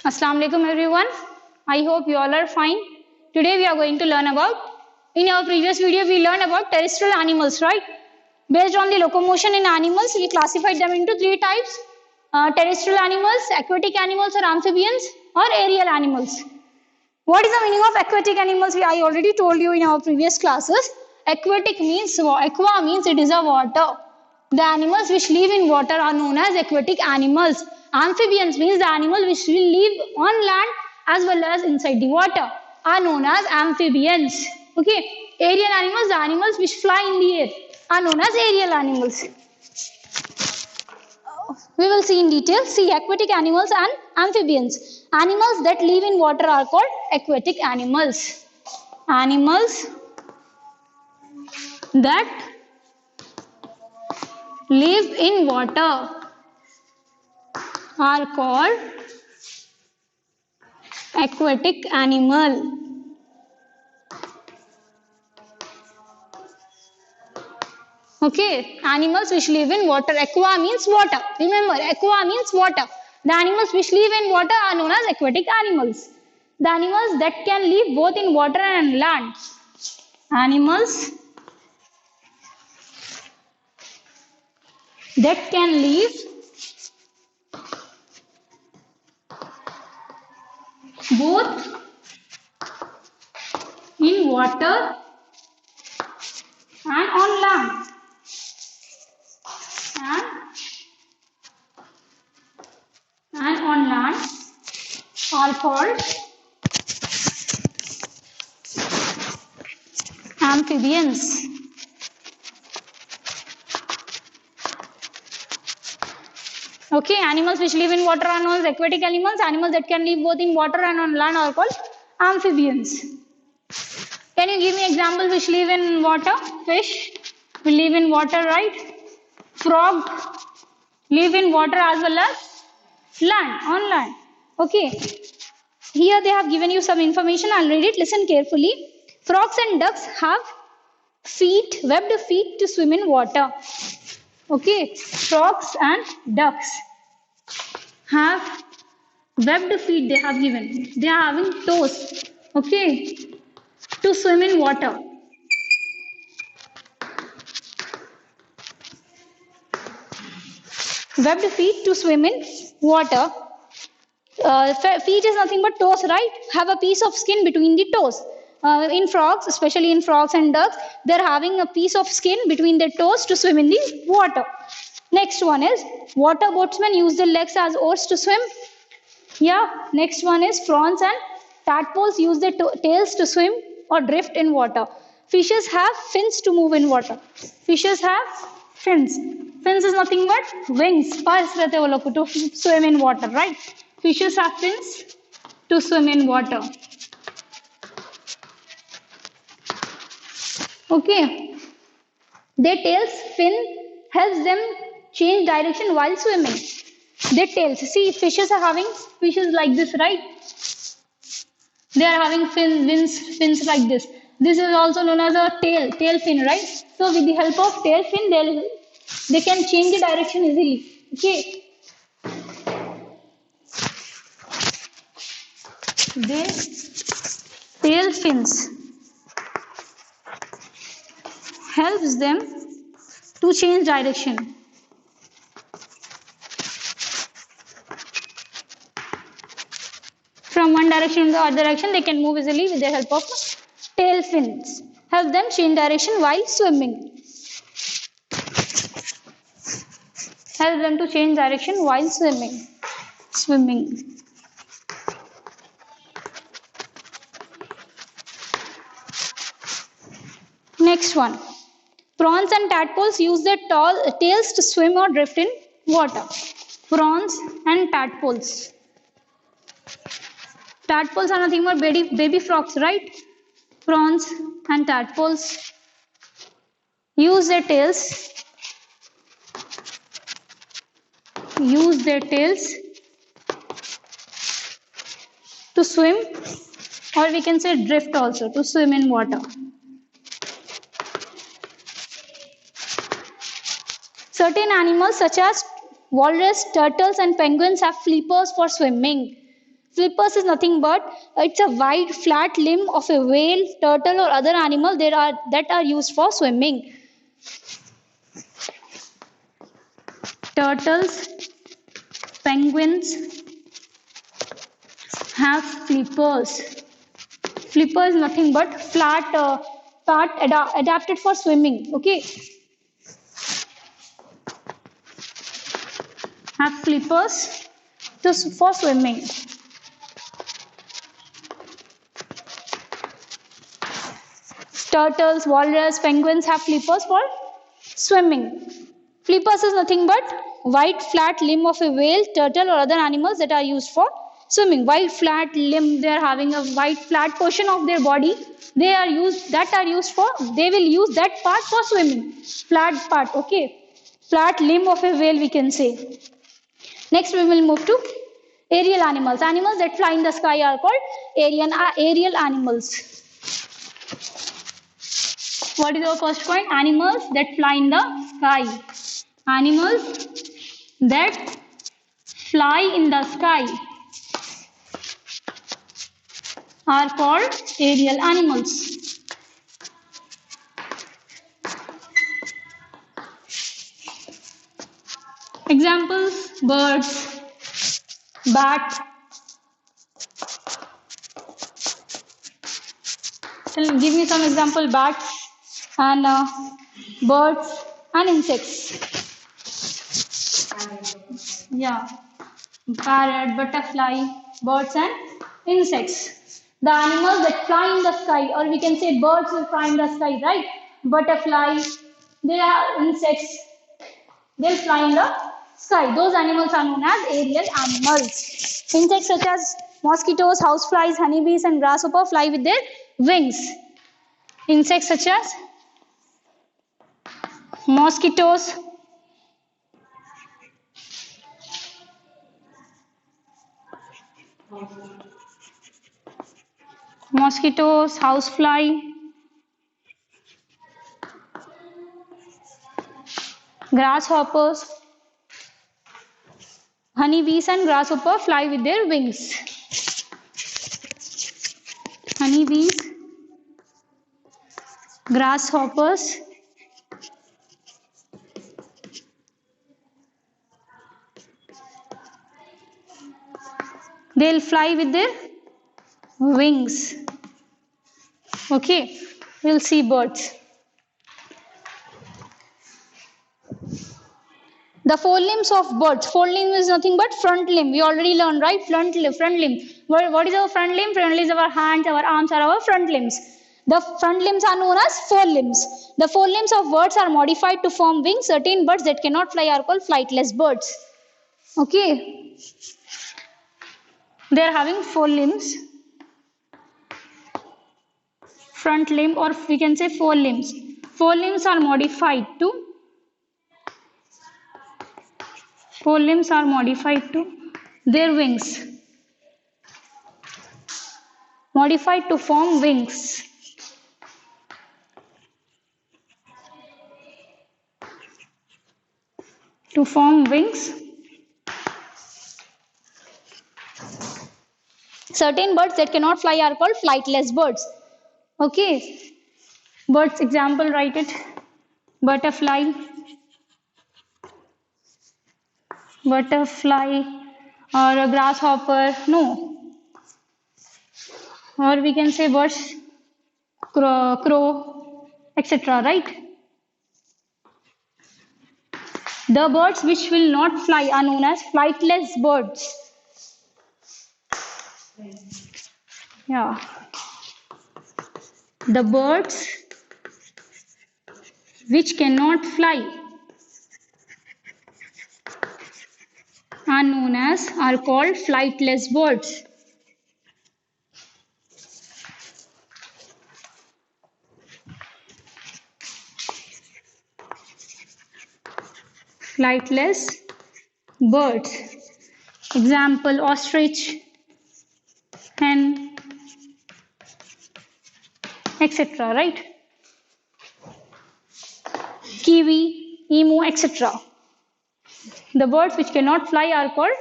Assalamu alaikum everyone. I hope you all are fine. Today we are going to learn about, in our previous video we learned about terrestrial animals, right? Based on the locomotion in animals, we classified them into three types. Terrestrial animals, aquatic animals or amphibians, or aerial animals. What is the meaning of aquatic animals? I already told you in our previous classes. Aquatic means, aqua means it is a water. The animals which live in water are known as aquatic animals. Amphibians means the animals which will live on land as well as inside the water are known as amphibians. Okay. Aerial animals, the animals which fly in the air are known as aerial animals. We will see in detail. See, aquatic animals and amphibians. Animals that live in water are called aquatic animals. Animals that live in water are called aquatic animal. Okay, animals which live in water. Aqua means water. Remember, aqua means water. The animals which live in water are known as aquatic animals. The animals that can live both in water and land. Animals that can live both in water and on land. And on land are called amphibians. Okay, animals which live in water are known as aquatic animals. Animals that can live both in water and on land are called amphibians. Can you give me examples which live in water? Fish will live in water, right? Frog live in water as well as land, on land. Okay. Here they have given you some information. I'll read it. Listen carefully. Frogs and ducks have feet, webbed feet to swim in water. Okay. Frogs and ducks have webbed feet they have given. They are having toes. Okay. To swim in water. Webbed feet to swim in water. Feet is nothing but toes, right? Have a piece of skin between the toes. In frogs, especially in frogs and ducks, they're having a piece of skin between their toes to swim in the water. Next one is water boatsmen use their legs as oars to swim. Yeah. Next one is prawns and tadpoles use their tails to swim or drift in water. Fishes have fins to move in water. Fishes have fins. Fins is nothing but wings. Pars rehte wo log to swim in water, right? Fishes have fins to swim in water. Okay. Their tails fin helps them change direction while swimming. Their tails. See, fishes are having fishes like this, right? They are having fins like this. This is also known as a tail fin, right? So with the help of tail fin, they can change the direction easily. Okay. Their tail fins helps them to change direction. From one direction to the other direction, they can move easily with the help of tail fins. Help them change direction while swimming. Help them to change direction while swimming. Next one. Prawns and tadpoles use their tails to swim or drift in water. Prawns and tadpoles. Tadpoles are nothing but baby frogs, right? Prawns and tadpoles use their tails to swim, or we can say drift also, to swim in water. Certain animals such as walrus, turtles and penguins have flippers for swimming. Flippers is nothing but it's a wide flat limb of a whale, turtle or other animal that are used for swimming. Turtles, penguins have flippers. Flipper is nothing but flat part adapted for swimming. Okay. Have flippers for swimming. Turtles, walrus, penguins have flippers for swimming. Flippers is nothing but wide flat limb of a whale, turtle or other animals that are used for swimming. Wide flat limb, they are having a wide flat portion of their body. They will use that part for swimming. Flat part, okay. Flat limb of a whale we can say. Next we will move to aerial animals. Animals that fly in the sky are called aerial animals. What is our first point? Animals that fly in the sky. Animals that fly in the sky are called aerial animals. Examples: birds, bat. Give me some example: bats and birds and insects. Yeah, parrot, butterfly, birds and insects. The animals that fly in the sky, or we can say birds will fly in the sky, right? Butterfly, they are insects, they'll fly in the sky. Those animals are known as aerial animals. Insects such as mosquitoes, houseflies, honeybees and grasshopper fly with their wings. Insects such as mosquitoes, housefly, grasshoppers, honeybees and grasshopper fly with their wings. Honeybees, grasshoppers, they'll fly with their wings. Okay, we'll see birds. The forelimbs of birds. Forelimb is nothing but front limb. We already learned, right? Front limb. What is our front limb? Front limb is our hands, our arms are our front limbs. The front limbs are known as forelimbs. The forelimbs of birds are modified to form wings. Certain birds that cannot fly are called flightless birds. Okay. They are having forelimbs. Front limb, or we can say forelimbs. Forelimbs are modified to their wings. Modified to form wings. To form wings. Certain birds that cannot fly are called flightless birds. Okay. Birds example, write it. Butterfly, or a grasshopper, no. Or we can say birds, crow, etc. Right? The birds which will not fly are known as flightless birds. Yeah. The birds which cannot fly are called flightless birds. Flightless birds. Example: ostrich, hen, etc. Right? Kiwi, emu, etc. The birds which cannot fly are called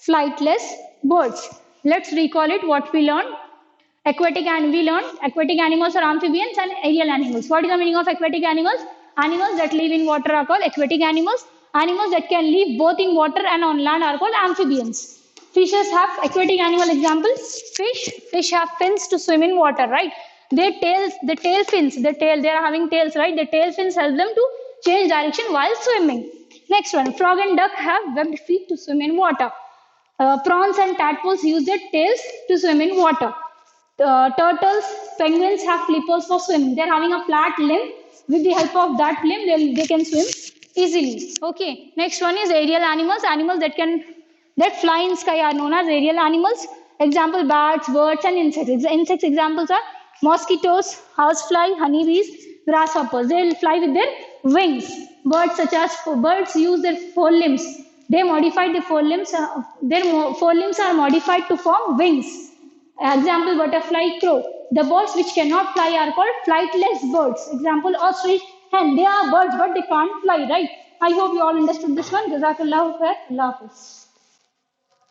flightless birds. Let's recall it what we learned. Aquatic, and we learned aquatic animals are amphibians and aerial animals. What is the meaning of aquatic animals? Animals that live in water are called aquatic animals. Animals that can live both in water and on land are called amphibians. Fishes have aquatic animal examples. Fish have fins to swim in water, right? Their tails, the tail fins, they are having tails, right? The tail fins help them to change direction while swimming. Next one, frog and duck have webbed feet to swim in water. Prawns and tadpoles use their tails to swim in water. Turtles, penguins have flippers for swimming. They're having a flat limb. With the help of that limb, they can swim easily. Okay. Next one is aerial animals. Animals that fly in sky are known as aerial animals. Example: bats, birds, and insects. Insects examples are mosquitoes, housefly, honeybees, grasshoppers. They will fly with their wings. Birds use their forelimbs. They modified the forelimbs. Their forelimbs are modified to form wings. Example: butterfly, crow. The birds which cannot fly are called flightless birds. Example: ostrich, hen. They are birds but they can't fly, right? I hope you all understood this one. Jazakallahu khair. Allah Hafiz.